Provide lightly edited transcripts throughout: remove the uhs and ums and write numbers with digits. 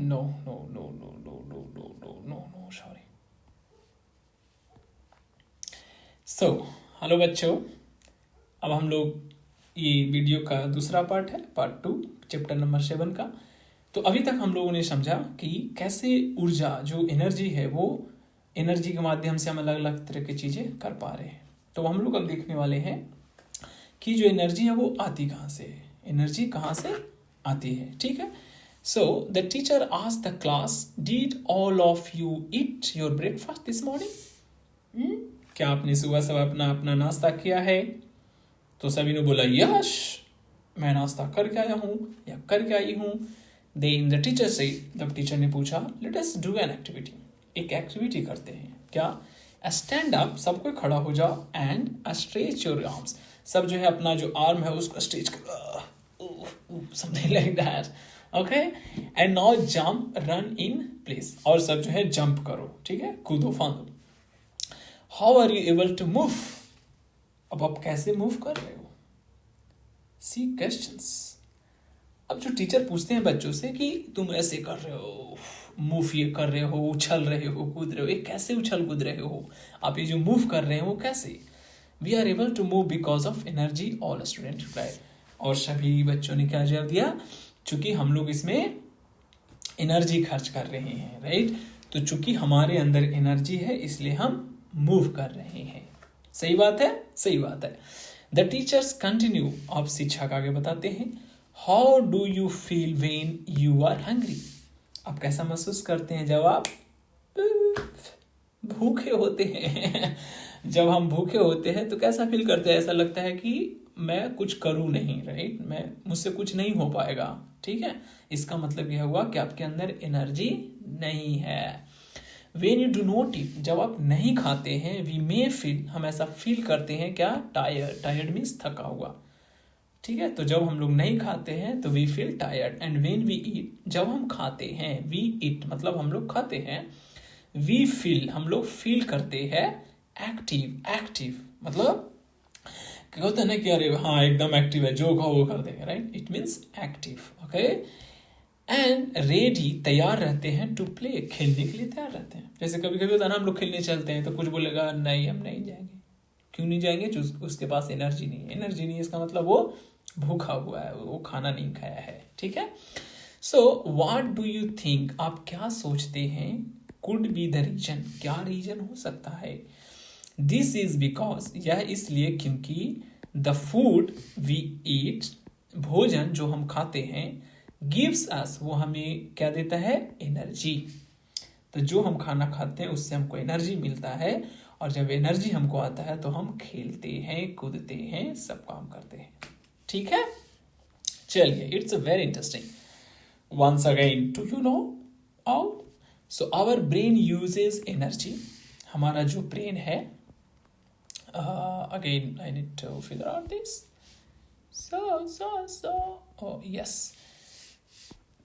No no no no no no no no no no sorry. So hello बच्चों, अब हम लोग ये वीडियो का दूसरा पार्ट है, पार्ट 2 चैप्टर नंबर 7 का। तो अभी तक हम लोगों ने समझा कि कैसे ऊर्जा जो एनर्जी है वो एनर्जी के माध्यम से हम अलग अलग तरह की चीज़ें कर पा रहे हैं। तो हम लोग अब देखने वाले हैं कि जो एनर्जी है वो आती कहाँ से है, एनर्जी कहाँ से आती है। ठीक है। So the teacher asked the class, did all of you eat your breakfast this morning? क्या आपने सुबह सब अपना अपना नाश्ता किया है? तो सभी ने बोला यश, मैं नाश्ता करके आया हूँ या करके आई हूँ। देन द टीचर से, जब टीचर ने पूछा let us do an activity, एक एक्टिविटी करते हैं। क्या? स्टैंड अप, सब कोई खड़ा हो जाओ, एंड स्ट्रेच योर आर्म्स, सब जो है अपना जो आर्म है उसको स्ट्रेच करो, something like that. Okay, and now jump run in place, और सब जो है जंप करो, ठीक है, कूदो फांदो। How are you able to move, अब आप कैसे मूव कर रहे हो? See questions. अब जो टीचर पूछते हैं बच्चों से कि तुम ऐसे कर रहे हो, मूव ये कर रहे हो, उछल रहे हो, कूद रहे हो, ये कैसे उछल कूद रहे हो, आप ये जो मूव कर रहे हैं वो कैसे? We are able to move because of energy, all student reply. और सभी बच्चों ने क्या जवाब दिया? चूंकि हम लोग इसमें एनर्जी खर्च कर रहे हैं, राइट? तो चूंकि हमारे अंदर एनर्जी है इसलिए हम मूव कर रहे हैं। सही बात है, सही बात है। द टीचर्स कंटिन्यू, आप शिक्षक आगे बताते हैं, how do you feel when you are hungry, आप कैसा महसूस करते हैं जब आप भूखे होते हैं? जब हम भूखे होते हैं तो कैसा फील करते हैं? ऐसा लगता है कि मैं कुछ करूं नहीं, राइट, मैं मुझसे कुछ नहीं हो पाएगा। ठीक है, इसका मतलब यह हुआ कि आपके अंदर एनर्जी नहीं है। When you do not eat, जब आप नहीं खाते हैं, we may feel, हम ऐसा फील करते हैं क्या? टायर्ड, टायर्ड मीन्स थका हुआ। ठीक है, तो जब हम लोग नहीं खाते हैं तो we feel tired, and when we eat, जब हम खाते हैं, we eat मतलब हम लोग खाते हैं, we feel हम लोग फील करते हैं एक्टिव, एक्टिव मतलब क्या होता है ना कि अरे हाँ एकदम एक्टिव है, जो कहो वो कर देंगे, right, it means active. Okay, and ready, तैयार रहते हैं, टू प्ले, खेलने के लिए तैयार रहते हैं। जैसे कभी कभी होता है ना, हम लोग खेलने चलते हैं तो कुछ बोलेगा नहीं हम नहीं जाएंगे, क्यों नहीं जाएंगे? उसके पास एनर्जी नहीं है, एनर्जी नहीं है इसका मतलब वो भूखा हुआ है, वो खाना नहीं खाया है। ठीक है, so what do you think, आप क्या सोचते हैं? कुड बी द रीजन, क्या रीजन हो सकता है? दिस इज बिकॉज, यह इसलिए क्योंकि द फूड वी ईट, भोजन जो हम खाते हैं, गिव्स अस, वो हमें क्या देता है? एनर्जी। तो जो हम खाना खाते हैं उससे हमको एनर्जी मिलता है, और जब एनर्जी हमको आता है तो हम खेलते हैं, कूदते हैं, सब काम करते हैं। ठीक है, चलिए, it's very interesting. Once again, do you know how? So our brain uses energy, हमारा जो ब्रेन है, again I need to figure out this, so yes,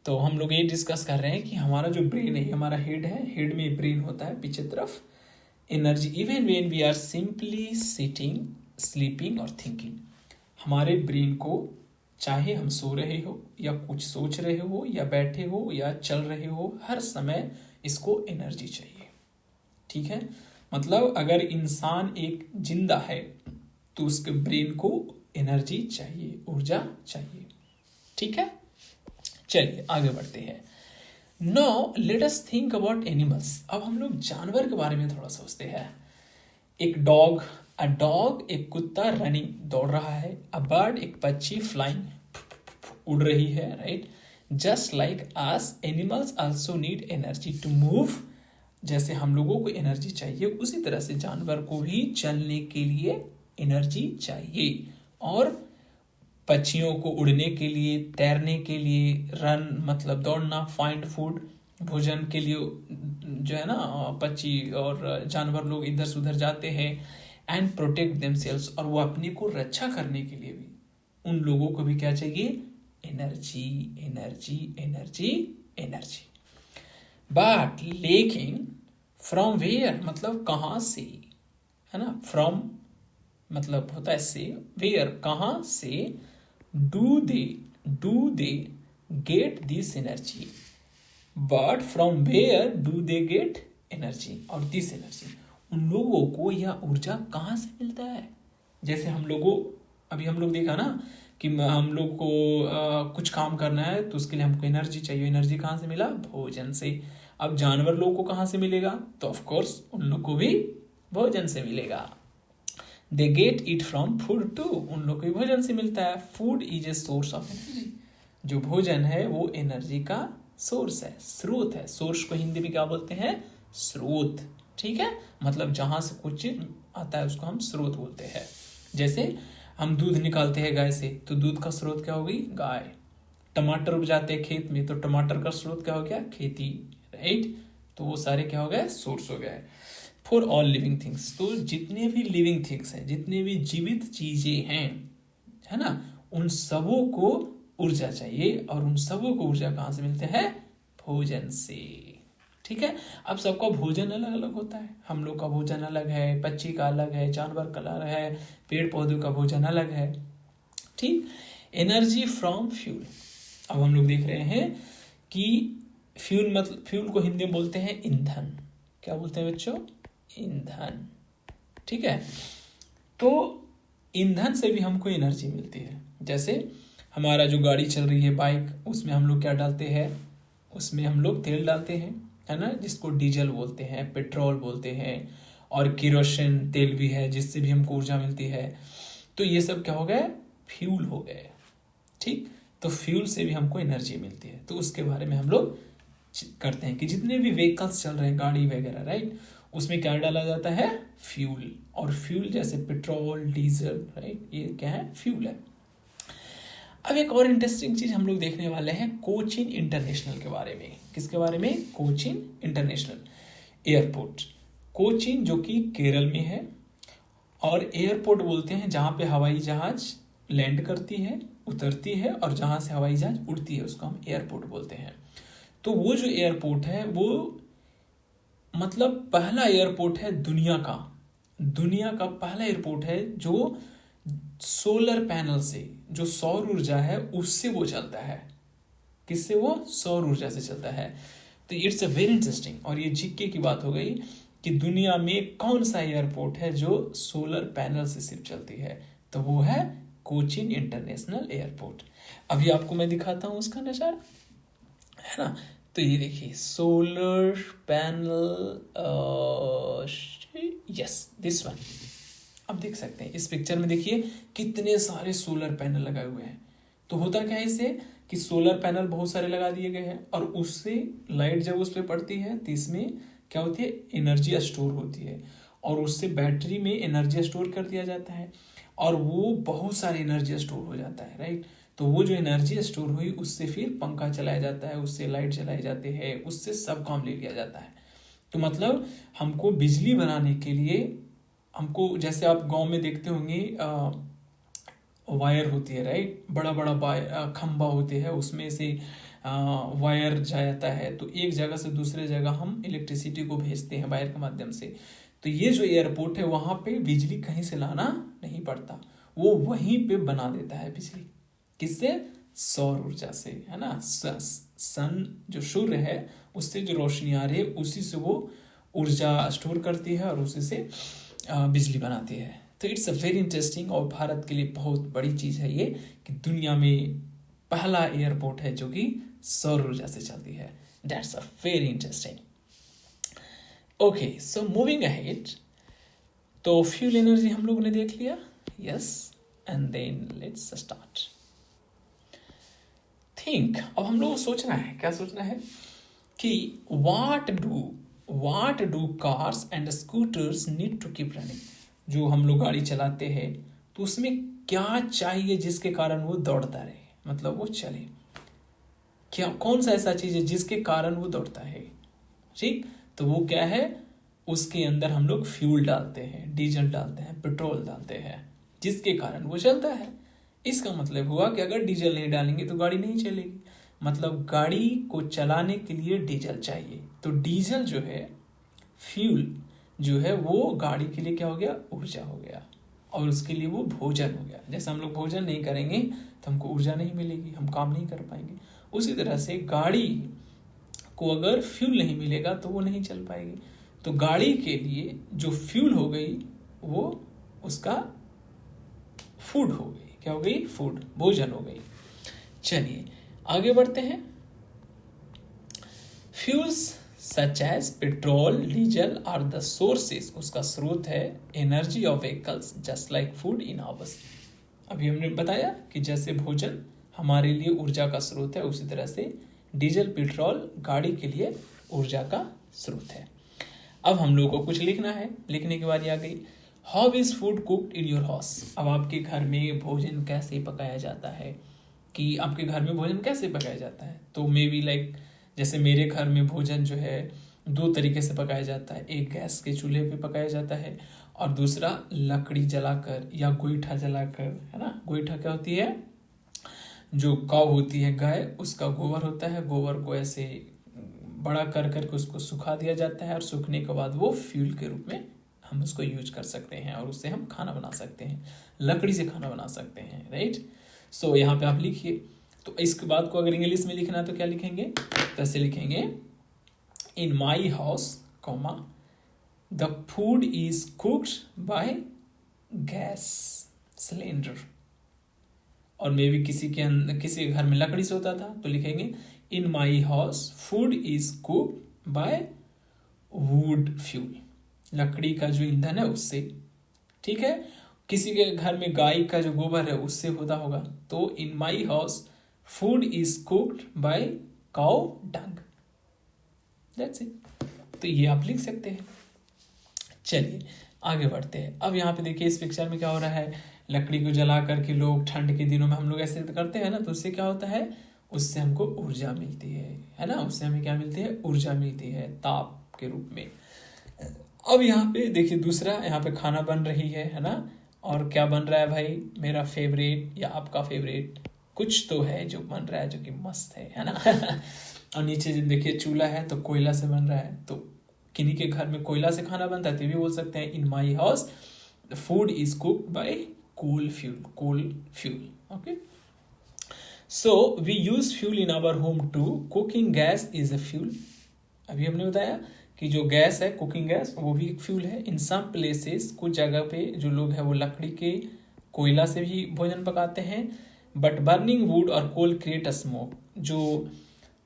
तो हम लोग ये डिस्कस कर रहे हैं कि हमारा जो ब्रेन है, हमारा हेड है, हेड में ब्रेन होता है पीछे तरफ, energy, even when we are simply sitting, sleeping और थिंकिंग, हमारे ब्रेन को चाहे हम सो रहे हो या कुछ सोच रहे हो या बैठे हो या चल रहे हो, हर समय इसको एनर्जी चाहिए। ठीक है, मतलब अगर इंसान एक जिंदा है तो उसके ब्रेन को एनर्जी चाहिए, ऊर्जा चाहिए। ठीक है, चलिए आगे बढ़ते हैं। Now let us think about animals, अब हम लोग जानवर के बारे में थोड़ा सोचते हैं। एक डॉग, अ डॉग, एक कुत्ता रनिंग, दौड़ रहा है, अ बर्ड, एक पक्षी फ्लाइंग, उड़ रही है, right. Just like us, animals also need energy to move, जैसे हम लोगों को एनर्जी चाहिए उसी तरह से जानवर को भी चलने के लिए एनर्जी चाहिए, और पक्षियों को उड़ने के लिए, तैरने के लिए, रन मतलब दौड़ना, फाइंड फूड, भोजन के लिए जो है ना, पक्षी और जानवर लोग इधर से उधर जाते हैं, एंड प्रोटेक्ट देमसेल्व्स, और वो अपने को रक्षा करने के लिए भी उन लोगों को भी क्या चाहिए? Energy, energy, energy, energy. But लेकिन फ्रॉम वेयर मतलब कहाँ से, है ना, फ्रॉम मतलब होता है से, वेयर कहाँ से, do they get this energy, but from where do they get energy, और दिस एनर्जी, उन लोगों को यह ऊर्जा कहाँ से मिलता है। जैसे हम लोगों, अभी हम लोग देखा ना कि हम लोग को कुछ काम करना है तो उसके लिए हमको एनर्जी चाहिए। एनर्जी कहाँ से मिला? भोजन से। अब जानवर लोगों को कहाँ से मिलेगा? तो ऑफ कोर्स उन लोग को भी भोजन से मिलेगा। They get it from food too, उन लोग को भी भोजन से मिलता है। Food is a source of energy, जो भोजन है वो एनर्जी का सोर्स है, स्रोत है। सोर्स को हिंदी में क्या बोलते हैं? स्रोत। ठीक है, मतलब जहां से कुछ चीज आता है उसको हम स्रोत बोलते हैं। जैसे हम दूध निकालते हैं गाय से, तो दूध का स्रोत क्या होगी? गाय। टमाटर उपजाते हैं खेत में, तो टमाटर का स्रोत क्या हो गया? खेती। राइट, तो वो सारे क्या हो गए? सोर्स हो गए। फॉर ऑल लिविंग थिंग्स, तो जितने भी लिविंग थिंग्स हैं, जितने भी जीवित चीजें हैं, है ना, उन सबों को ऊर्जा चाहिए, और उन सबों को ऊर्जा कहाँ से मिलते हैं? भोजन से। ठीक है, अब सबका भोजन अलग अलग होता है। हम लोग का भोजन अलग है, पक्षी का अलग है, जानवर का अलग है, पेड़ पौधों का भोजन अलग है। ठीक, एनर्जी फ्रॉम फ्यूल। अब हम लोग देख रहे हैं कि फ्यूल, मतलब फ्यूल को हिंदी में बोलते हैं ईंधन। क्या बोलते हैं बच्चों? ईंधन। ठीक है, तो ईंधन से भी हमको एनर्जी मिलती है। जैसे हमारा जो गाड़ी चल रही है, बाइक, उसमें हम लोग क्या डालते हैं? उसमें हम लोग तेल डालते हैं, है ना, जिसको डीजल बोलते हैं, पेट्रोल बोलते हैं, और केरोसिन तेल भी है जिससे भी हमको ऊर्जा मिलती है। तो ये सब क्या हो गए? फ्यूल हो गए। ठीक, तो फ्यूल से भी हमको एनर्जी मिलती है। तो उसके बारे में हम लोग करते हैं कि जितने भी व्हीकल्स चल रहे हैं, गाड़ी वगैरह, राइट, उसमें क्या डाला जाता है? फ्यूल। और फ्यूल जैसे पेट्रोल, डीजल, राइट, ये क्या है? फ्यूल है। अब एक और इंटरेस्टिंग चीज हम लोग देखने वाले हैं कोचीन इंटरनेशनल के बारे में। किसके बारे में? Cochin international airport. कोचीन जो कि केरल में है, और एयरपोर्ट बोलते हैं जहां पे हवाई जहाज लैंड करती है, उतरती है, और जहां से हवाई जहाज उड़ती है उसको हम एयरपोर्ट बोलते हैं। तो वो जो एयरपोर्ट है वो मतलब पहला एयरपोर्ट है दुनिया का, दुनिया का पहला एयरपोर्ट है जो सोलर पैनल से, जो सौर ऊर्जा है उससे वो चलता है। किससे? वो सौर ऊर्जा से चलता है। तो इट्स अ वेरी इंटरेस्टिंग। और ये जीके की बात हो गई कि दुनिया में कौन सा एयरपोर्ट है जो सोलर पैनल से सिर्फ चलती है, तो वो है कोचीन इंटरनेशनल एयरपोर्ट। अभी आपको मैं दिखाता हूं उसका नजारा, है ना। तो ये देखिए solar panel, yes this one. अब देख सकते हैं इस पिक्चर में, देखिए कितने सारे सोलर पैनल लगाए हुए हैं। तो होता क्या है इससे कि सोलर पैनल बहुत सारे लगा दिए गए हैं, और उससे लाइट जब उस पर पड़ती है तो इसमें क्या होती है? एनर्जी स्टोर होती है, और उससे बैटरी में एनर्जी स्टोर कर दिया जाता है, और वो बहुत सारी एनर्जी स्टोर हो जाता है, राइट। तो वो जो एनर्जी स्टोर हुई उससे फिर पंखा चलाया जाता है, उससे लाइट जलाए जाते हैं, उससे सब काम ले लिया जाता है। तो मतलब हमको बिजली बनाने के लिए, हमको जैसे आप गांव में देखते होंगे वायर होती है, राइट, बड़ा बड़ा खंबा होते हैं, उसमें से वायर जाता है, तो एक जगह से दूसरे जगह हम इलेक्ट्रिसिटी को भेजते हैं वायर के माध्यम से। तो ये जो एयरपोर्ट है वहां पे बिजली कहीं से लाना नहीं पड़ता, वो वहीं पे बना देता है बिजली। किससे? सौर ऊर्जा से, है ना। सन जो सूर्य है उससे जो रोशनी आ रही है उसी से वो ऊर्जा स्टोर करती है और उसी से बिजली बनाती है। तो इट्स अ वेरी इंटरेस्टिंग, और भारत के लिए बहुत बड़ी चीज़ है ये कि दुनिया में पहला एयरपोर्ट है जो कि सौर ऊर्जा से चलती है। That's a very interesting. Okay, so moving ahead, तो फ्यूल एनर्जी हम लोगों ने देख लिया, yes, and then let's start think. अब हम लोग को सोचना है, क्या सोचना है कि what do cars and scooters need to keep running. जो हम लोग गाड़ी चलाते हैं तो उसमें क्या चाहिए जिसके कारण वो दौड़ता रहे, मतलब वो चले। क्या, कौन सा ऐसा चीज है जिसके कारण वो दौड़ता है? ठीक, तो वो क्या है? उसके अंदर हम लोग फ्यूल डालते हैं, डीजल डालते हैं, पेट्रोल डालते हैं, जिसके कारण वो चलता है। इसका मतलब हुआ कि अगर डीजल नहीं डालेंगे तो गाड़ी नहीं चलेगी, मतलब गाड़ी को चलाने के लिए डीजल चाहिए। तो डीजल जो है, फ्यूल जो है, वो गाड़ी के लिए क्या हो गया? ऊर्जा हो गया, और उसके लिए वो भोजन हो गया। जैसे हम लोग भोजन नहीं करेंगे तो हमको ऊर्जा नहीं मिलेगी, हम काम नहीं कर पाएंगे। उसी तरह से गाड़ी को अगर फ्यूल नहीं मिलेगा तो वो नहीं चल पाएगी। तो गाड़ी के लिए जो फ्यूल हो गई वो उसका फूड हो गई। क्या हो गई? फूड, भोजन हो गई। चलिए आगे बढ़ते हैं। Fuels such as petrol, diesel are the sources, उसका स्रोत है energy of vehicles just like food in ours. अभी हमने बताया कि जैसे भोजन हमारे लिए ऊर्जा का स्रोत है, उसी तरह से डीजल पेट्रोल गाड़ी के लिए ऊर्जा का स्रोत है। अब हम लोग को कुछ लिखना है। लिखने की बारी आ गई। How is food cooked in your house? अब आपके घर में भोजन कैसे पकाया जाता है, कि आपके घर में भोजन कैसे पकाया जाता है। तो मे बी लाइक जैसे मेरे घर में भोजन जो है 2 तरीके से पकाया जाता है। एक गैस के चूल्हे पे पकाया जाता है और दूसरा लकड़ी जलाकर या गोईठा जलाकर, है ना। गोईठा क्या होती है? जो काव होती है, गाय, उसका गोबर होता है। गोबर को ऐसे बड़ा कर करके उसको सुखा दिया जाता है और सूखने के बाद वो फ्यूल के रूप में हम उसको यूज कर सकते हैं और उससे हम खाना बना सकते हैं, लकड़ी से खाना बना सकते हैं, राइट। सो यहाँ पे आप लिखिए। तो इसके बाद को अगर इंग्लिश में लिखना है तो क्या लिखेंगे? तो ऐसे लिखेंगे, in my house comma the food is cooked by gas cylinder. और मे भी किसी के घर में लकड़ी से होता था तो लिखेंगे, in my house food is cooked by wood fuel, लकड़ी का जो ईंधन है उससे। ठीक है। किसी के घर में गाय का जो गोबर है उससे होता होगा। तो in my house food is cooked by cow dung, that's it. तो ये आप लिख सकते हैं। चलिए आगे बढ़ते हैं। अब यहाँ पे देखिए इस पिक्चर में क्या हो रहा है, लकड़ी को जला करके लोग ठंड के दिनों में हम लोग ऐसे करते हैं ना, तो उससे क्या होता है, उससे हमको ऊर्जा मिलती है ना। उससे हमें क्या मिलती है? ऊर्जा मिलती है ताप के रूप में। अब यहाँ पे देखिए दूसरा, यहाँ पे खाना बन रही है ना। और क्या बन रहा है भाई? मेरा फेवरेट या आपका फेवरेट कुछ तो है जो बन रहा है, जो कि मस्त है ना। और नीचे देखिए चूल्हा है तो कोयला से बन रहा है। तो किन्हीं के घर में कोयला से खाना बनता है तो भी बोल सकते हैं, in my house food is cooked by coal fuel. Okay, so we use fuel in our home too. Cooking gas is a fuel. अभी हमने बताया कि जो गैस है, कुकिंग गैस, वो भी एक फ्यूल है। इन सम प्लेसेस, कुछ जगह पे जो लोग हैं वो लकड़ी के, कोयला से भी भोजन पकाते हैं। बट बर्निंग वुड और कोल क्रिएट अ स्मोक। जो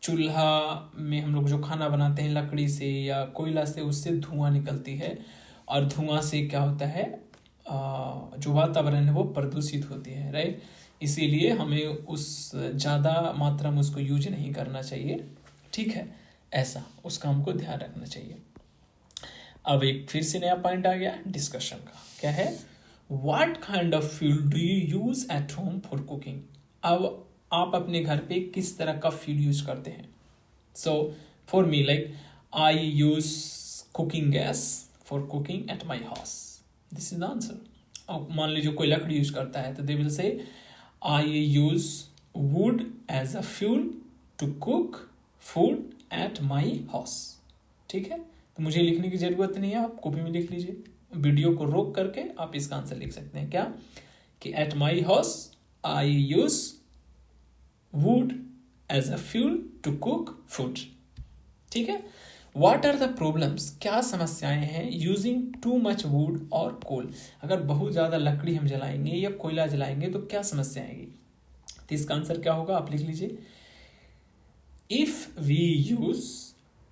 चूल्हा में हम लोग जो खाना बनाते हैं लकड़ी से या कोयला से, उससे धुआं निकलती है और धुआं से क्या होता है, जो वातावरण है वो प्रदूषित होती है, राइट। इसीलिए हमें उस ज़्यादा मात्रा में उसको यूज नहीं करना चाहिए, ठीक है। ऐसा उसका हमको ध्यान रखना चाहिए। अब एक फिर से नया पॉइंट आ गया डिस्कशन का। क्या है? What kind of fuel do you use at home for cooking? अब आप अपने घर पे किस तरह का फ्यूल यूज करते हैं? So for me, like I use cooking gas for cooking eight my house, this is the answer. अब मान लीजिए कोई लकड़ी यूज करता है तो they will say I use wood as a fuel to cook food at my house. ठीक है, तो मुझे लिखने की जरूरत नहीं है, आप कॉपी में लिख लीजिए। वीडियो को रोक करके आप इसका आंसर लिख सकते हैं। क्या? कि at my house I use wood as a fuel to cook food. ठीक है। What are the problems? क्या समस्याएं हैं यूजिंग टू मच वुड और कोल? अगर बहुत ज्यादा लकड़ी हम जलाएंगे या कोयला जलाएंगे तो क्या समस्या आएगी? तो इसका आंसर क्या होगा, आप लिख लीजिए। If we use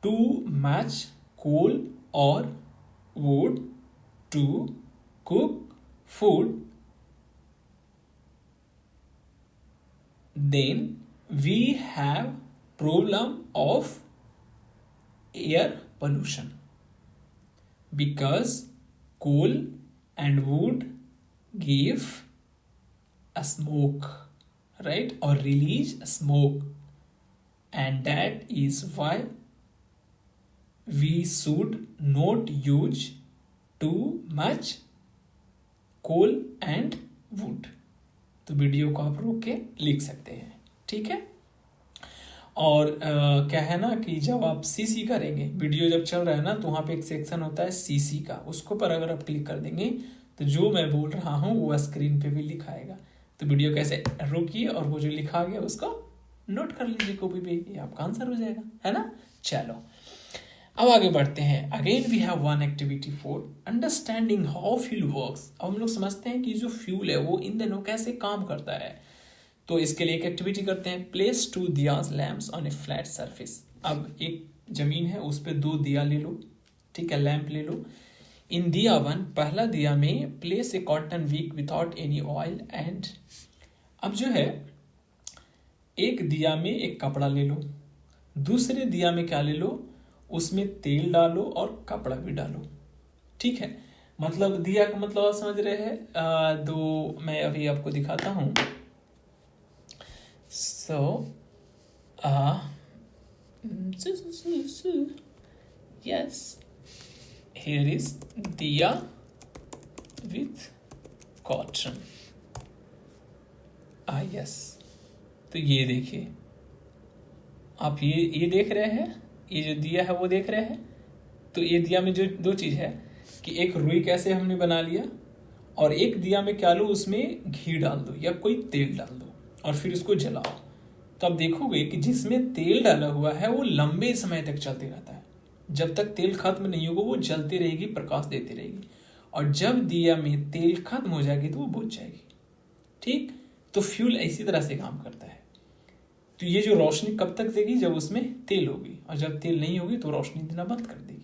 too much coal or wood to cook food, then we have problem of air pollution, because coal and wood give a smoke, right, or release a smoke, and that is why we should not use too much coal and wood। तो video को आप रोक के लिख सकते हैं, ठीक है। और क्या है ना कि जब आप सीसी करेंगे, वीडियो जब चल रहा है ना, तो वहाँ पे एक सेक्शन होता है सीसी का, उसको पर अगर आप क्लिक कर देंगे तो जो मैं बोल रहा हूँ वो स्क्रीन पे भी लिखाएगा। तो वीडियो कैसे रोकिए और वो जो लिखा गया उसको नोट कर लीजिए कॉपी पे, ये आपका आंसर हो जाएगा, है ना। चलो अब आगे बढ़ते हैं। Again we have one activity for understanding how fuel works. अब हम लोग समझते हैं कि जो फ्यूल है वो ईंधन कैसे काम करता है। तो इसके लिए एक एक्टिविटी करते हैं। Place 2 diyas lamps on a flat surface. अब एक जमीन है उस पर 2 दिया ले लो, ठीक है, लैंप ले लो। इन दिया 1, पहला दिया में place a cotton wick without any oil and. अब जो है एक दिया में एक कपड़ा ले लो, दूसरे दिया में क्या ले लो, उसमें तेल डालो और कपड़ा भी डालो, ठीक है। मतलब दिया का मतलब आप समझ रहे हैं। दो मैं अभी आपको दिखाता हूं। सो यस, हियर इज दिया विथ कॉटन। यस, तो ये देखिए आप, ये देख रहे हैं, ये जो दिया है वो देख रहे हैं। तो ये दिया में जो 2 चीज है कि एक रुई कैसे हमने बना लिया, और एक दिया में क्या लो, उसमें घी डाल दो या कोई तेल डाल दो और फिर उसको जलाओ। तो आप देखोगे कि जिसमें तेल डाला हुआ है वो लंबे समय तक चलते रहता है। जब तक तेल खत्म नहीं होगा वो जलती रहेगी, प्रकाश देती रहेगी। और जब दिया में तेल खत्म हो जाएगी तो वो बुझ जाएगी, ठीक। तो फ्यूल इसी तरह से काम करता है। तो ये जो रोशनी कब तक देगी, जब उसमें तेल होगी, और जब तेल नहीं होगी तो रोशनी देना बंद कर देगी।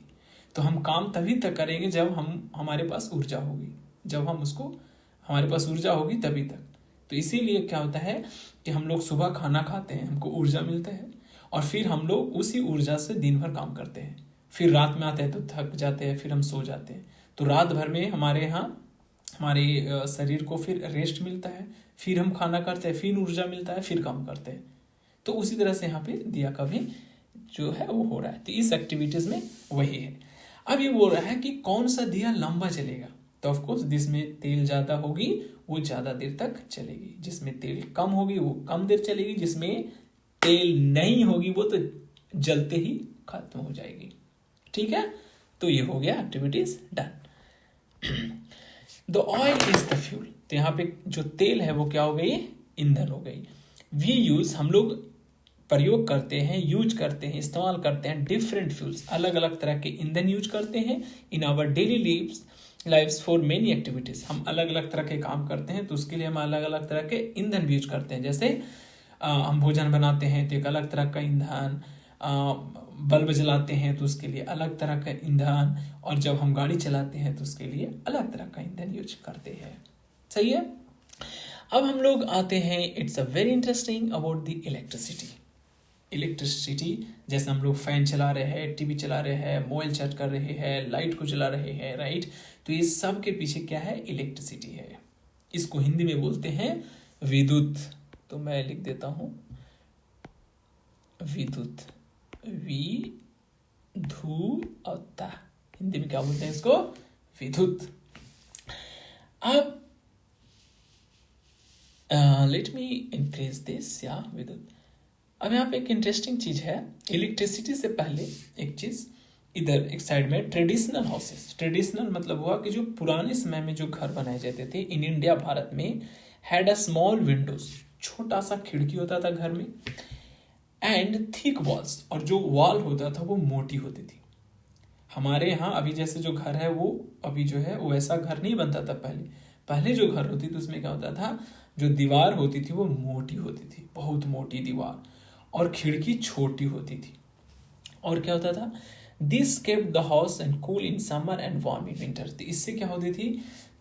तो हम काम तभी तक करेंगे जब हमारे पास ऊर्जा होगी, जब हमारे पास ऊर्जा होगी तभी तक। तो इसीलिए क्या होता है कि हम लोग सुबह खाना खाते हैं, हमको ऊर्जा मिलता है, और फिर हम लोग उसी ऊर्जा से दिन भर काम करते हैं। फिर रात में आते हैं तो थक जाते हैं, फिर हम सो जाते हैं। तो रात भर में हमारे शरीर को फिर रेस्ट मिलता है, फिर हम खाना करते हैं, फिर ऊर्जा मिलता है, फिर काम करते हैं। तो उसी तरह से यहाँ पे दिया का भी जो है वो हो रहा है। तो इस एक्टिविटीज में वही है। अब ये बोल रहा है कि कौन सा दिया लंबा चलेगा। तो ऑफ कोर्स जिसमें तेल ज्यादा होगी वो ज्यादा देर तक चलेगी, जिसमें तेल कम होगी वो कम देर चलेगी, जिसमें तेल नहीं होगी वो तो जलते ही खत्म हो जाएगी, ठीक है। तो ये हो गया activities done. The oil is the fuel. तो यहाँ पे जो तेल है वो क्या हो गई, ईंधन हो गई। वी यूज, हम लोग प्रयोग करते हैं, यूज करते हैं, इस्तेमाल करते हैं डिफरेंट फ्यूल्स, अलग अलग तरह के ईंधन यूज करते हैं in our daily lives for many activities. हम अलग अलग तरह के काम करते हैं तो उसके लिए हम अलग अलग तरह के ईंधन यूज करते हैं। जैसे हम भोजन बनाते हैं तो एक अलग तरह का ईंधन, बल्ब जलाते हैं तो उसके लिए अलग तरह का ईंधन, और जब हम गाड़ी चलाते हैं तो उसके लिए अलग तरह का ईंधन यूज करते हैं। सही है। अब हम लोग आते हैं, it's a very interesting about the electricity. जैसे हम लोग फैन चला रहे हैं, टीवी चला रहे हैं, मोबाइल चार्ज कर रहे हैं, लाइट को जला रहे हैं, राइट। तो ये सब के पीछे क्या है, इलेक्ट्रिसिटी है। इसको हिंदी में बोलते हैं विद्युत। तो मैं लिख देता हूं विद्युत, विधुता। हिंदी में क्या बोलते हैं इसको, विद्युत। अब लेट मी इंक्रीज दिस, या विद्युत। अब यहाँ पे एक इंटरेस्टिंग चीज है, इलेक्ट्रिसिटी से पहले एक चीज इधर एक साइड में ट्रेडिशनल हाउसेस। ट्रेडिशनल मतलब हुआ कि जो पुराने समय में जो घर बनाए जाते थे इन इंडिया, भारत में, हैड अ स्मॉल विंडोज, छोटा सा खिड़की होता था घर में, एंड थिक वॉल्स, और जो वॉल होता था वो मोटी होती थी। हमारे यहाँ अभी जैसे जो घर है वो अभी जो है वैसा घर नहीं बनता था। पहले जो घर होती थी उसमें क्या होता था, जो दीवार होती थी वो मोटी होती थी, बहुत मोटी दीवार, और खिड़की छोटी होती थी। और क्या होता था, this kept the house and cool in summer and warm in winter. तो इससे क्या होती थी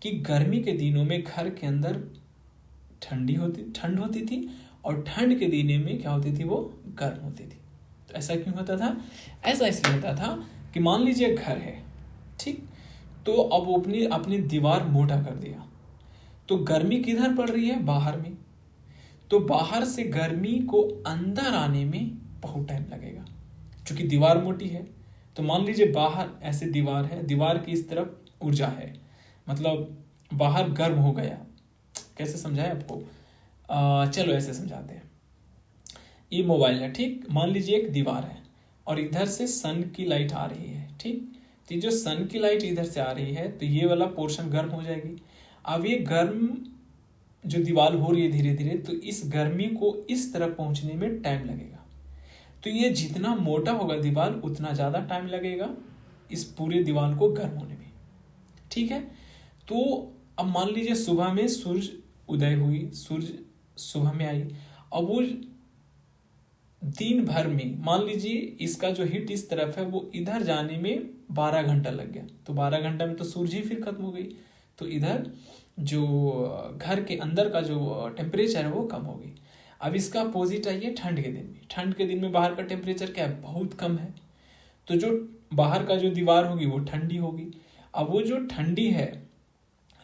कि गर्मी के दिनों में घर के अंदर ठंड होती थी, और ठंड के दिनों में क्या होती थी, वो गर्म होती थी। तो ऐसा क्यों होता था, ऐसा इसलिए होता था कि मान लीजिए घर है, ठीक, तो अब वो अपनी दीवार मोटा कर दिया, तो गर्मी किधर पड़ रही है, बाहर में। तो बाहर से गर्मी को अंदर आने में बहुत टाइम लगेगा, क्योंकि दीवार मोटी है। तो मान लीजिए बाहर ऐसे दीवार है, दीवार की इस तरफ ऊर्जा है, मतलब बाहर गर्म हो गया। कैसे समझाएं आपको, चलो ऐसे समझाते हैं। ये मोबाइल है, ठीक, मान लीजिए एक दीवार है और इधर से सन की लाइट आ रही है, ठीक। तो जो सन की लाइट इधर से आ रही है तो ये वाला पोर्शन गर्म हो जाएगी। अब ये गर्म जो दीवार हो रही है धीरे धीरे, तो इस गर्मी को इस तरफ पहुंचने में टाइम लगेगा। तो ये जितना मोटा होगा दीवार उतना ज़्यादा टाइम लगेगा इस पूरे दीवार को गर्म होने में। ठीक है, तो अब मान लीजिए सुबह में सूरज उदय हुई, सूरज सुबह में आई, अब वो दिन भर में मान लीजिए इसका जो हिट इस तरफ है वो इधर जाने में 12 घंटा लग गया, तो 12 घंटा में तो सूरज ही फिर खत्म हो गई, तो इधर जो घर के अंदर का जो टेम्परेचर है वो कम हो गई। अब इसका अपोजिट आइए ठंड के दिन में। ठंड के दिन में बाहर का टेम्परेचर क्या है, बहुत कम है, तो जो बाहर का जो दीवार होगी वो ठंडी होगी। अब वो जो ठंडी है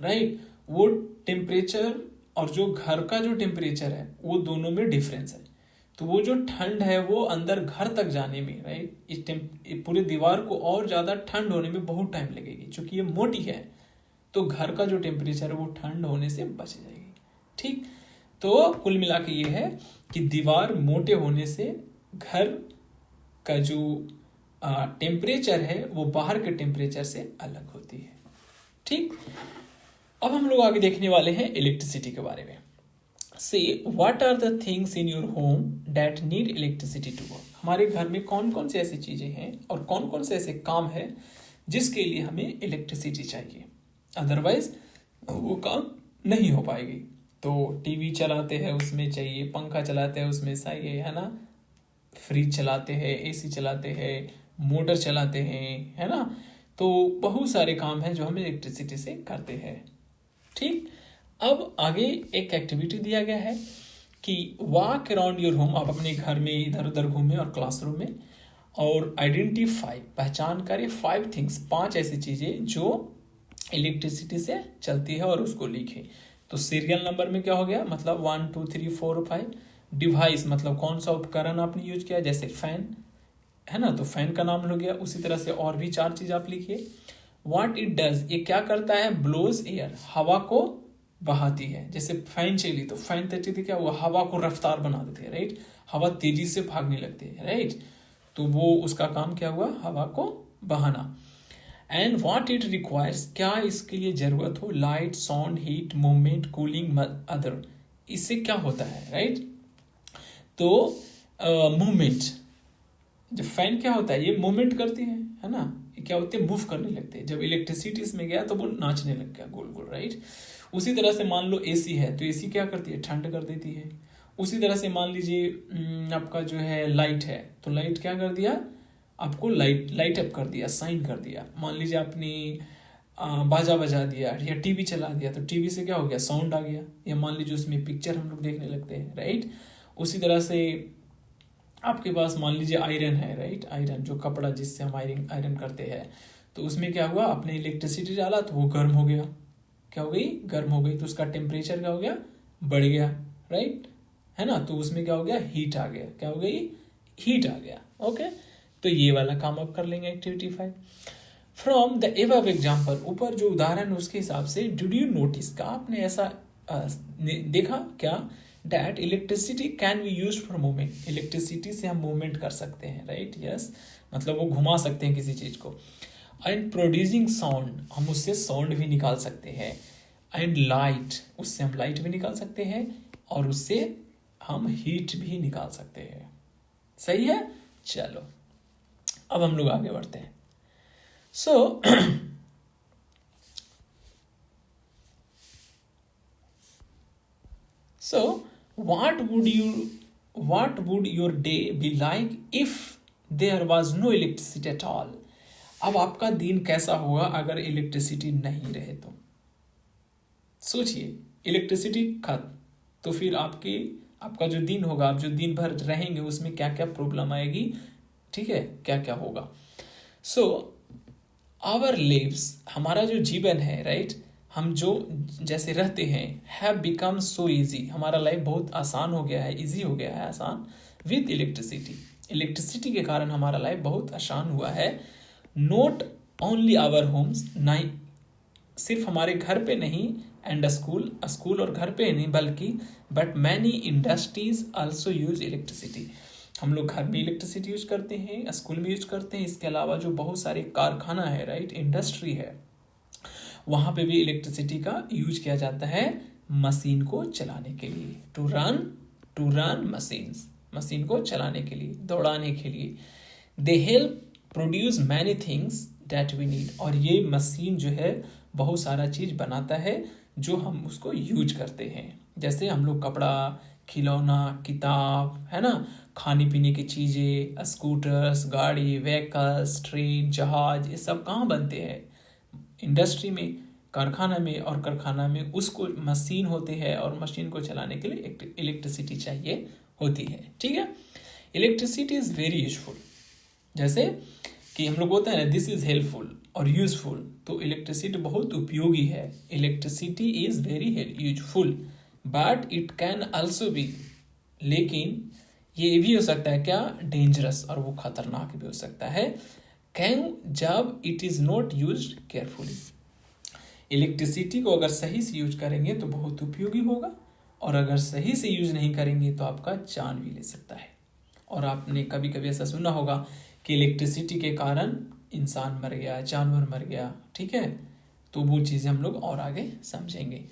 राइट, वो टेम्परेचर और जो घर का जो टेम्परेचर है वो दोनों में डिफरेंस है, तो वो जो ठंड है वो अंदर घर तक जाने में राइट, इस पूरे दीवार को और ज़्यादा ठंड होने में बहुत टाइम लगेगी। क्योंकि ये मोटी है तो घर का जो टेम्परेचर है वो ठंड होने से बच जाएगी। ठीक, तो कुल मिला के ये है कि दीवार मोटे होने से घर का जो टेम्परेचर है वो बाहर के टेम्परेचर से अलग होती है। ठीक, अब हम लोग आगे देखने वाले हैं इलेक्ट्रिसिटी के बारे में। So what are the things in your home that need electricity to work. हमारे घर में कौन कौन से ऐसी चीजें हैं और कौन कौन से ऐसे काम है जिसके लिए हमें इलेक्ट्रिसिटी चाहिए, अदरवाइज वो काम नहीं हो पाएगी। तो टीवी चलाते हैं उसमें चाहिए, पंखा चलाते हैं उसमें चाहिए, है ना, फ्रिज चलाते हैं, एसी चलाते हैं, मोटर चलाते हैं, है ना, तो बहुत सारे काम हैं जो हम इलेक्ट्रिसिटी से करते हैं। ठीक, अब आगे एक एक्टिविटी दिया गया है कि वॉक अराउंड योर होम, आप अपने घर में इधर उधर घूमें और क्लासरूम में, और आइडेंटिफाई, पहचान करें 5 थिंग्स, 5 ऐसी चीजें जो इलेक्ट्रिसिटी से चलती है और उसको लिखें। तो सीरियल नंबर में क्या हो गया, मतलब 1 2 3 4 5। डिवाइस मतलब कौन सा उपकरण आपने यूज किया, जैसे फैन है ना, तो फैन का नाम हो गया। उसी तरह से और भी 4 चीज आप लिखिए। व्हाट इट डज, ये क्या करता है, ब्लोज एयर, हवा को बहाती है। जैसे फैन चली तो फैन चलती थी क्या, वो हवा को रफ्तार बना देती है राइट, हवा तेजी से भागने लगती है राइट, तो वो उसका काम क्या हुआ, हवा को बहाना। एंड व्हाट इट रिक्वायर्स, क्या इसके लिए जरूरत हो, light, sound, heat, movement, cooling, other, इससे क्या होता है राइट। तो मूवमेंट, जब फैन क्या होता है, ये मूवमेंट करती है ना, ये क्या होती है, मूव करने लगते हैं। जब इलेक्ट्रिसिटी इसमें गया तो वो नाचने लग गया गोल गोल राइट। उसी तरह से मान लो एसी है तो एसी क्या करती है, ठंड कर देती है। उसी तरह से मान लीजिए आपका जो है लाइट है, तो लाइट क्या कर दिया, आपको लाइट अप कर दिया, साइन कर दिया। मान लीजिए आपने बाजा बजा दिया या टीवी चला दिया तो टीवी से क्या हो गया, साउंड आ गया, या मान लीजिए उसमें पिक्चर हम लोग देखने लगते हैं राइट। उसी तरह से आपके पास मान लीजिए आयरन है राइट, आयरन जो कपड़ा जिससे हम आयरन करते हैं, तो उसमें क्या हुआ, आपने इलेक्ट्रिसिटी डाला तो वो गर्म हो गया, क्या हो गई, गर्म हो गई, तो उसका टेम्परेचर क्या हो गया, बढ़ गया राइट, है ना, तो उसमें क्या हो गया, हीट आ गया, क्या हो गई, हीट आ गया। ओके, तो ये वाला काम आप कर लेंगे activity 5। From the above example, ऊपर जो उदाहरण है उसके हिसाब से, डिड यू नोटिस, का आपने ऐसा देखा क्या, that electricity can be use for movement, electricity से हम मूवमेंट कर सकते हैं राइट, यस, मतलब वो घुमा सकते हैं किसी चीज को। एंड प्रोड्यूसिंग साउंड, हम उससे साउंड भी निकाल सकते हैं। एंड लाइट, उससे हम लाइट भी निकाल सकते हैं, और उससे हम हीट भी निकाल सकते हैं। सही है, चलो अब हम लोग आगे बढ़ते हैं। सो what would your day be like if there was no electricity at all? अब आपका दिन कैसा होगा अगर इलेक्ट्रिसिटी नहीं रहे तो। सोचिए, इलेक्ट्रिसिटी खत्म तो फिर आपका जो दिन होगा, आप जो दिन भर रहेंगे उसमें क्या क्या प्रॉब्लम आएगी, ठीक है, क्या क्या होगा। सो आवर लिव्स, हमारा जो जीवन है राइट, हम जो जैसे रहते हैं, हैव बिकम सो इजी, हमारा लाइफ बहुत आसान हो गया है, इजी हो गया है, आसान, विद इलेक्ट्रिसिटी, इलेक्ट्रिसिटी के कारण हमारा लाइफ बहुत आसान हुआ है। नॉट ओनली आवर होम्स, नहीं सिर्फ हमारे घर पे नहीं, एंड स्कूल और घर पे नहीं, बल्कि but many industries also use electricity, हम लोग घर में इलेक्ट्रिसिटी यूज करते हैं, स्कूल में यूज करते हैं, इसके अलावा जो बहुत सारे कारखाना है राइट, इंडस्ट्री है, वहां पे भी इलेक्ट्रिसिटी का यूज किया जाता है मशीन को चलाने के लिए, टू रन मशीन्स, मशीन को चलाने के लिए, दौड़ाने के लिए। They help produce many things that we need, और ये मशीन जो है बहुत सारा चीज़ बनाता है जो हम उसको यूज करते हैं। जैसे हम लोग कपड़ा, खिलौना, किताब, है ना, खाने पीने की चीज़ें, स्कूटर्स, गाड़ी, व्हीकल्स, ट्रेन, जहाज, ये सब कहाँ बनते हैं? इंडस्ट्री में, कारखाना में, और कारखाना में उसको मशीन होते हैं और मशीन को चलाने के लिए इलेक्ट्रिसिटी चाहिए होती है। ठीक है, इलेक्ट्रिसिटी इज़ वेरी यूजफुल। जैसे कि हम लोग बोलते हैं ना, दिस इज़ हेल्पफुल और यूजफुल, तो इलेक्ट्रिसिटी बहुत उपयोगी है। Electricity is very useful but it can also be, लेकिन ये भी हो सकता है क्या? डेंजरस, और वो खतरनाक भी हो सकता है। कैन? जब it is not use carefully. Electricity को अगर सही से यूज करेंगे तो बहुत उपयोगी होगा, और अगर सही से यूज नहीं करेंगे तो आपका जान भी ले सकता है। और आपने कभी कभी ऐसा सुना होगा कि इलेक्ट्रिसिटी के कारण इंसान मर गया, जानवर मर गया। ठीक है, तो वो चीज़ें हम लोग और आगे समझेंगे।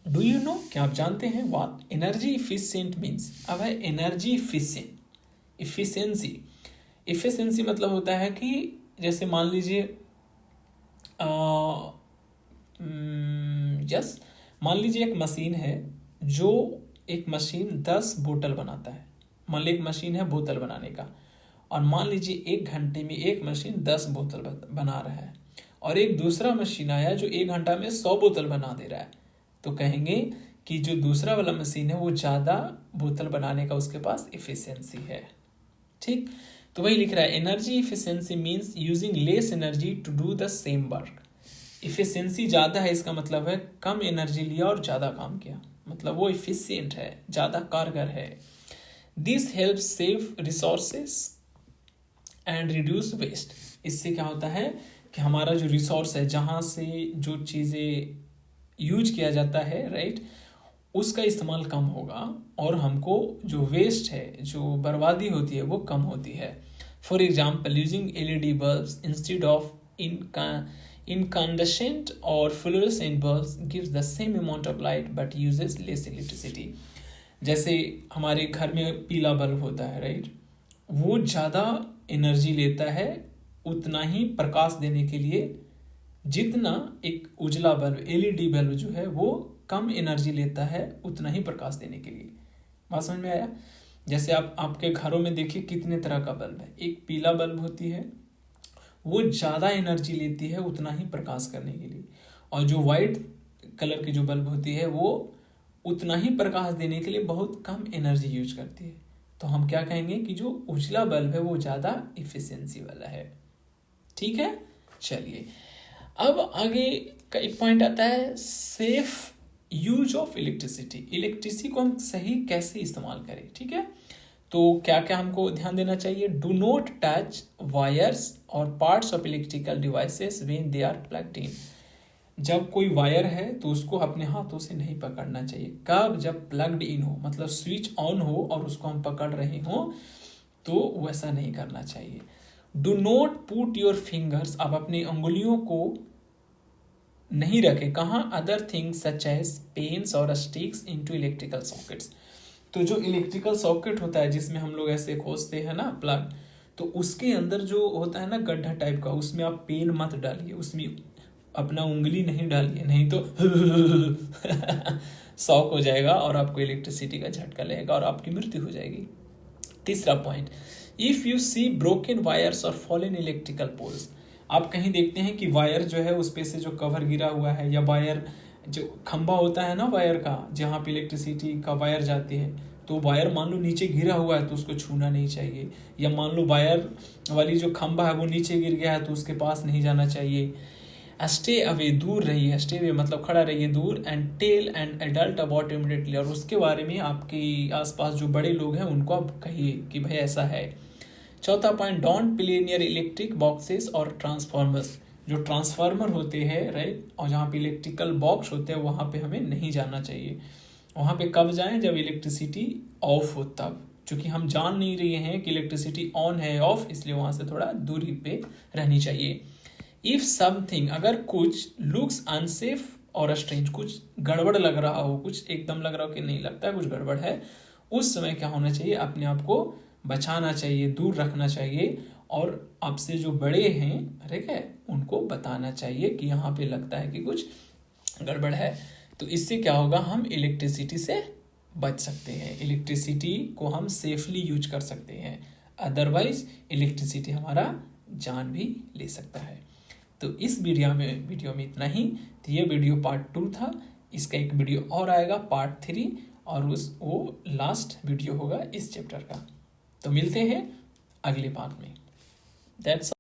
डू यू नो, क्या आप जानते हैं व्हाट एनर्जी इफिशिएंट मीन्स? अब है एनर्जी इफिशिएंट, इफिशिएंसी मतलब होता है कि जैसे मान लीजिए मान लीजिए एक मशीन है, जो एक मशीन 10 बोतल बनाता है। मान लीजिए एक मशीन है बोतल बनाने का, और मान लीजिए 1 घंटे में एक मशीन 10 बोतल बना रहा है, और एक दूसरा मशीन आया जो 1 घंटा में 100 बोतल बना दे रहा है, तो कहेंगे कि जो दूसरा वाला मशीन है वो ज़्यादा बोतल बनाने का उसके पास इफिशियंसी है। ठीक, तो वही लिख रहा है, energy efficiency means using less energy to do the same work. Efficiency ज़्यादा है, इसका मतलब है कम एनर्जी लिया और ज़्यादा काम किया, मतलब वो इफिशियंट है, ज़्यादा कारगर है। This help save resources and reduce waste. इससे क्या होता है कि हमारा जो रिसोर्स है, जहाँ से जो चीज़ें यूज किया जाता है, राइट, उसका इस्तेमाल कम होगा, और हमको जो वेस्ट है, जो बर्बादी होती है, वो कम होती है। For example, using LED bulbs instead of incandescent or fluorescent bulbs gives the same amount of light but uses less electricity। जैसे हमारे घर में पीला बल्ब होता है, राइट, वो ज़्यादा एनर्जी लेता है उतना ही प्रकाश देने के लिए, जितना एक उजला बल्ब, LED बल्ब जो है वो कम एनर्जी लेता है उतना ही प्रकाश देने के लिए। बात समझ में आया? जैसे आपके घरों में देखिए कितने तरह का बल्ब है। एक पीला बल्ब होती है, वो ज़्यादा एनर्जी लेती है उतना ही प्रकाश करने के लिए, और जो वाइट कलर की जो बल्ब होती है वो उतना ही प्रकाश देने के लिए बहुत कम एनर्जी यूज करती है। तो हम क्या कहेंगे कि जो उजला बल्ब है वो ज़्यादा इफिशियंसी वाला है। ठीक है, चलिए अब आगे का एक पॉइंट आता है, safe use of electricity. Electricity को हम सही कैसे इस्तेमाल करें। ठीक है, तो क्या क्या हमको ध्यान देना चाहिए? डू नॉट टच वायर्स और parts of electrical devices when they are plugged in. जब कोई वायर है तो उसको अपने हाथों से नहीं पकड़ना चाहिए। कब? जब प्लग्ड इन हो, मतलब स्विच ऑन हो और उसको हम पकड़ रहे हो, तो वैसा नहीं करना चाहिए। Do not put your fingers, आप अपनी अंगुलियों को नहीं रखें कहाँ? Other things such as pens और स्टिक्स इनटू इलेक्ट्रिकल सॉकेट्स। तो जो इलेक्ट्रिकल सॉकेट होता है जिसमें हम लोग ऐसे खोजते हैं ना प्लग, तो उसके अंदर जो होता है ना गड्ढा टाइप का, उसमें आप पेन मत डालिए, उसमें अपना उंगली नहीं डालिए, नहीं तो शॉक हो जाएगा और आपको इलेक्ट्रिसिटी का झटका लगेगा और आपकी मृत्यु हो जाएगी। तीसरा point, if you see broken wires और फॉलन इलेक्ट्रिकल पोल्स। आप कहीं देखते हैं कि वायर जो है उस पे से जो कवर गिरा हुआ है, या वायर जो खंबा होता है ना वायर का, जहाँ पे इलेक्ट्रिसिटी का वायर जाती है, तो वायर मान लो नीचे गिरा हुआ है तो उसको छूना नहीं चाहिए। या मान लो वायर वाली जो खंबा है वो नीचे गिर गया है तो उसके पास नहीं जाना चाहिए। स्टे अवे, दूर रहिए, स्टे अवे मतलब खड़ा रहिए दूर, and tell and adult about immediately, और उसके बारे में आपके आसपास जो बड़े लोग हैं उनको आप कहिए कि भाई ऐसा है। चौथा point, don't play near electric boxes और ट्रांसफार्मर्स। जो ट्रांसफार्मर होते हैं, राइट, और जहाँ पे इलेक्ट्रिकल बॉक्स होते हैं वहाँ पे हमें नहीं जाना चाहिए। वहाँ पे कब जाएं? जब इलेक्ट्रिसिटी ऑफ हो तब, क्योंकि हम जान नहीं रहे हैं कि इलेक्ट्रिसिटी ऑन है ऑफ, इसलिए वहाँ से थोड़ा दूरी पे रहनी चाहिए। इफ समथिंग, अगर कुछ लुक्स अनसेफ और स्ट्रेंज, कुछ गड़बड़ लग रहा हो, कुछ एकदम लग रहा हो कि नहीं लगता है कुछ गड़बड़ है, उस समय क्या होना चाहिए, अपने आप को बचाना चाहिए, दूर रखना चाहिए, और आपसे जो बड़े हैं, ठीक है, उनको बताना चाहिए कि यहाँ पे लगता है कि कुछ गड़बड़ है। तो इससे क्या होगा, हम इलेक्ट्रिसिटी से बच सकते हैं, इलेक्ट्रिसिटी को हम सेफली यूज कर सकते हैं। अदरवाइज इलेक्ट्रिसिटी हमारा जान भी ले सकता है। तो इस वीडियो में इतना ही। तो ये वीडियो पार्ट 2 था। इसका एक वीडियो और आएगा पार्ट 3, और वो लास्ट वीडियो होगा इस चैप्टर का। तो मिलते हैं अगले पार्ट में। दैट्स